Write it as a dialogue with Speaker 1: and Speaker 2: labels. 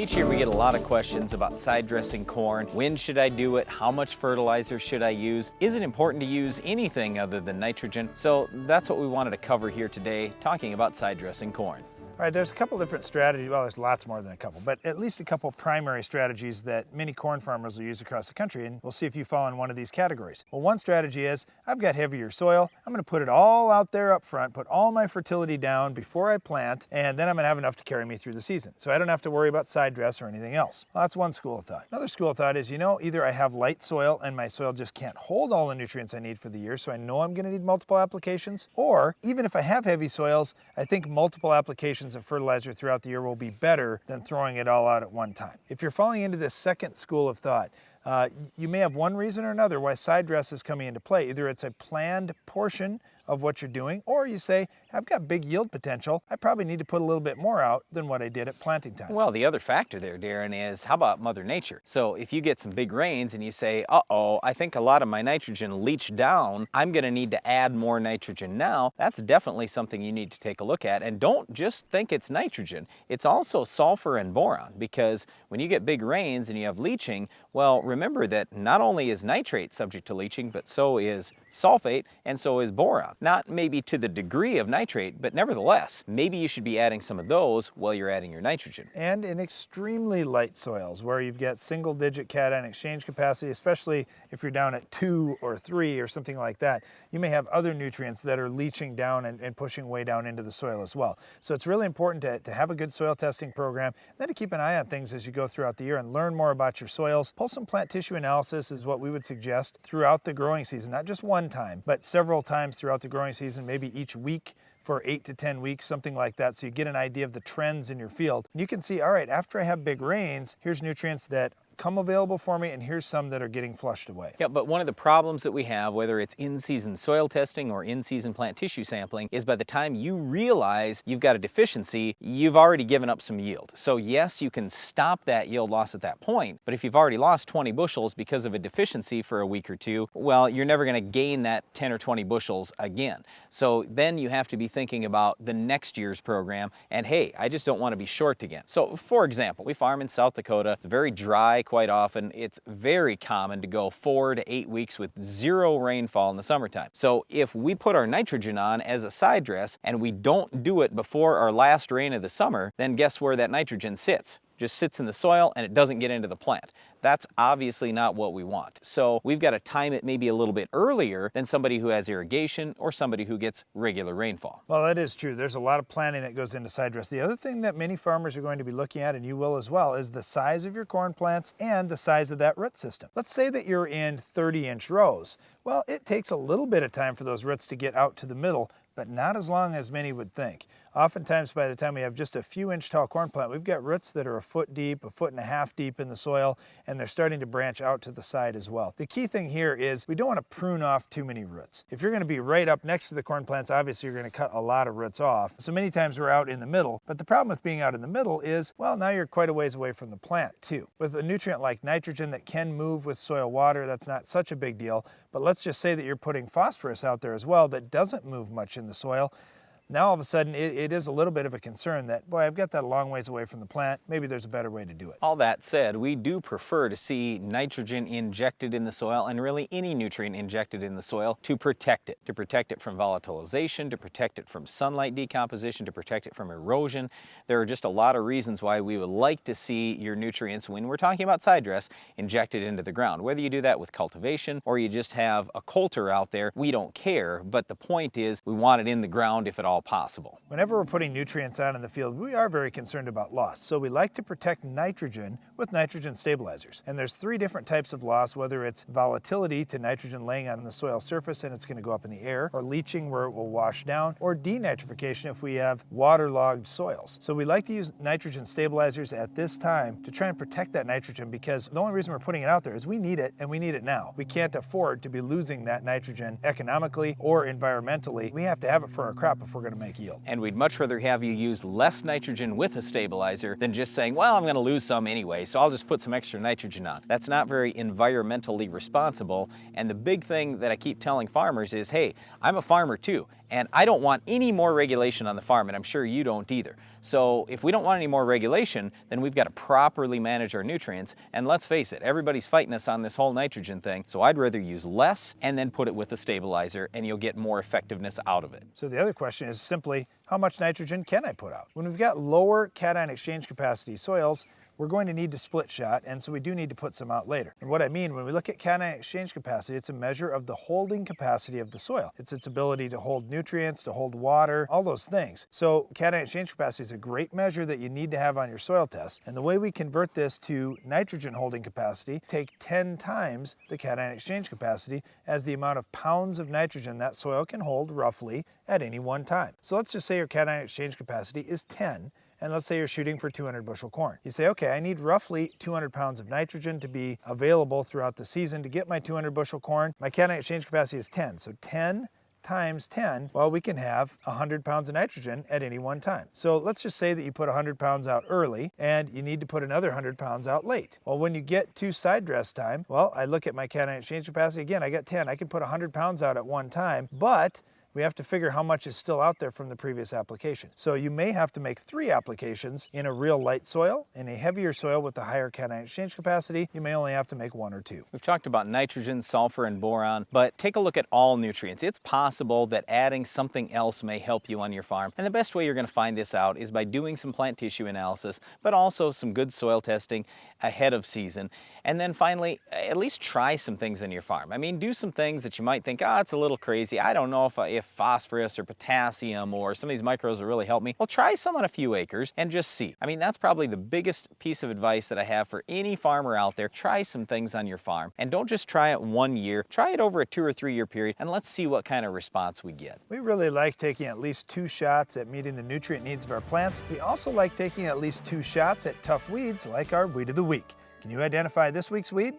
Speaker 1: Each year we get a lot of questions about side dressing corn. When should I do it? How much fertilizer should I use? Is it important to use anything other than nitrogen? So that's what we wanted to cover here today, talking about side dressing corn.
Speaker 2: All right, there's a couple different strategies. Well, there's lots more than a couple, but at least a couple primary strategies that many corn farmers will use across the country, and we'll see if you fall in one of these categories. Well, one strategy is, I've got heavier soil. I'm going to put it all out there up front, put all my fertility down before I plant, and then I'm going to have enough to carry me through the season. So I don't have to worry about side dress or anything else. Well, that's one school of thought. Another school of thought is, either I have light soil and my soil just can't hold all the nutrients I need for the year, so I know I'm going to need multiple applications, or even if I have heavy soils, I think multiple applications of fertilizer throughout the year will be better than throwing it all out at one time. If you're falling into this second school of thought, you may have one reason or another why side dress is coming into play. Either it's a planned portion of what you're doing, or you say, I've got big yield potential. I probably need to put a little bit more out than what I did at planting time.
Speaker 1: Well, the other factor there, Darren, is how about Mother Nature? So if you get some big rains and you say, uh-oh, I think a lot of my nitrogen leached down, I'm going to need to add more nitrogen now, that's definitely something you need to take a look at. And don't just think it's nitrogen. It's also sulfur and boron, because when you get big rains and you have leaching, well, remember that not only is nitrate subject to leaching, but so is sulfate and so is boron. Not maybe to the degree of nitrate, but nevertheless, maybe you should be adding some of those while you're adding your nitrogen.
Speaker 2: And in extremely light soils where you've got single-digit cation exchange capacity, especially if you're down at 2 or 3 or something like that, you may have other nutrients that are leaching down and pushing way down into the soil as well. So it's really important to have a good soil testing program, and then to keep an eye on things as you go throughout the year and learn more about your soils. Pull some plant tissue analysis is what we would suggest throughout the growing season, not just one time, but several times throughout the growing season, maybe each week for 8 to 10 weeks, something like that, so you get an idea of the trends in your field. And you can see, all right, after I have big rains, here's nutrients that come available for me, and here's some that are getting flushed away.
Speaker 1: Yeah, but one of the problems that we have, whether it's in-season soil testing or in-season plant tissue sampling, is by the time you realize you've got a deficiency, you've already given up some yield. So yes, you can stop that yield loss at that point, but if you've already lost 20 bushels because of a deficiency for a week or two, well, you're never going to gain that 10 or 20 bushels again. So then you have to be thinking about the next year's program, and hey, I just don't want to be short again. So for example, we farm in South Dakota. It's very dry quite often. It's very common to go 4 to 8 weeks with zero rainfall in the summertime. So if we put our nitrogen on as a side dress and we don't do it before our last rain of the summer, then guess where that nitrogen sits? Just sits in the soil and it doesn't get into the plant. That's obviously not what we want. So we've got to time it maybe a little bit earlier than somebody who has irrigation or somebody who gets regular rainfall.
Speaker 2: Well, that is true. There's a lot of planning that goes into side dress. The other thing that many farmers are going to be looking at, and you will as well, is the size of your corn plants and the size of that root system. Let's say that you're in 30-inch rows. Well, it takes a little bit of time for those roots to get out to the middle, but not as long as many would think. Oftentimes, by the time we have just a few inch tall corn plant, we've got roots that are 1 foot deep, 1.5 feet deep in the soil, and they're starting to branch out to the side as well. The key thing here is we don't want to prune off too many roots. If you're going to be right up next to the corn plants, obviously you're going to cut a lot of roots off. So many times we're out in the middle, but the problem with being out in the middle is, well, now you're quite a ways away from the plant too. With a nutrient like nitrogen that can move with soil water, that's not such a big deal, but let's just say that you're putting phosphorus out there as well that doesn't move much in the soil. Now all of a sudden it is a little bit of a concern that, boy, I've got that a long ways away from the plant. Maybe there's a better way to do it.
Speaker 1: All that said, we do prefer to see nitrogen injected in the soil, and really any nutrient injected in the soil, to protect it from volatilization, to protect it from sunlight decomposition, to protect it from erosion. There are just a lot of reasons why we would like to see your nutrients, when we're talking about side dress, injected into the ground. Whether you do that with cultivation or you just have a coulter out there, we don't care, but the point is we want it in the ground if at all possible.
Speaker 2: Whenever we're putting nutrients out in the field, we are very concerned about loss. So we like to protect nitrogen with nitrogen stabilizers. And there's 3 different types of loss, whether it's volatility to nitrogen laying on the soil surface and it's going to go up in the air, or leaching where it will wash down, or denitrification if we have waterlogged soils. So we like to use nitrogen stabilizers at this time to try and protect that nitrogen, because the only reason we're putting it out there is we need it, and we need it now. We can't afford to be losing that nitrogen economically or environmentally. We have to have it for our crop if we're going to make yield.
Speaker 1: And we'd much rather have you use less nitrogen with a stabilizer than just saying, well, I'm going to lose some anyway, so I'll just put some extra nitrogen on. That's not very environmentally responsible. And the big thing that I keep telling farmers is, hey, I'm a farmer too, And I don't want any more regulation on the farm, and I'm sure you don't either. So if we don't want any more regulation, then we've got to properly manage our nutrients. And let's face it, everybody's fighting us on this whole nitrogen thing. So I'd rather use less and then put it with a stabilizer, and you'll get more effectiveness out of it.
Speaker 2: So the other question is simply, how much nitrogen can I put out? When we've got lower cation exchange capacity soils, we're going to need to split shot, and so we do need to put some out later. And what I mean, when we look at cation exchange capacity, it's a measure of the holding capacity of the soil. It's its ability to hold nutrients, to hold water, all those things. So cation exchange capacity is a great measure that you need to have on your soil test. And the way we convert this to nitrogen holding capacity, take 10 times the cation exchange capacity as the amount of pounds of nitrogen that soil can hold roughly at any one time. So let's just say your cation exchange capacity is 10. And let's say you're shooting for 200 bushel corn. You say, okay, I need roughly 200 pounds of nitrogen to be available throughout the season to get my 200 bushel corn. My cation exchange capacity is 10, so 10 times 10, well, we can have 100 pounds of nitrogen at any one time. So let's just say that you put 100 pounds out early and you need to put another 100 pounds out late. Well, when you get to side dress time, well, I look at my cation exchange capacity. Again, I got 10. I can put 100 pounds out at one time, but we have to figure how much is still out there from the previous application. So you may have to make 3 applications in a real light soil. In a heavier soil with a higher cation exchange capacity, you may only have to make 1 or 2.
Speaker 1: We've talked about nitrogen, sulfur, and boron, but take a look at all nutrients. It's possible that adding something else may help you on your farm. And the best way you're going to find this out is by doing some plant tissue analysis, but also some good soil testing ahead of season. And then finally, at least try some things in your farm. I mean, do some things that you might think, it's a little crazy. I don't know if phosphorus or potassium or some of these micros will really help me. Well, try some on a few acres and just see. I mean, that's probably the biggest piece of advice that I have for any farmer out there. Try some things on your farm, and don't just try it 1 year. Try it over a 2 or 3 year period, and let's see what kind of response we get.
Speaker 2: We really like taking at least 2 shots at meeting the nutrient needs of our plants. We also like taking at least 2 shots at tough weeds like our weed of the week. Can you identify this week's weed?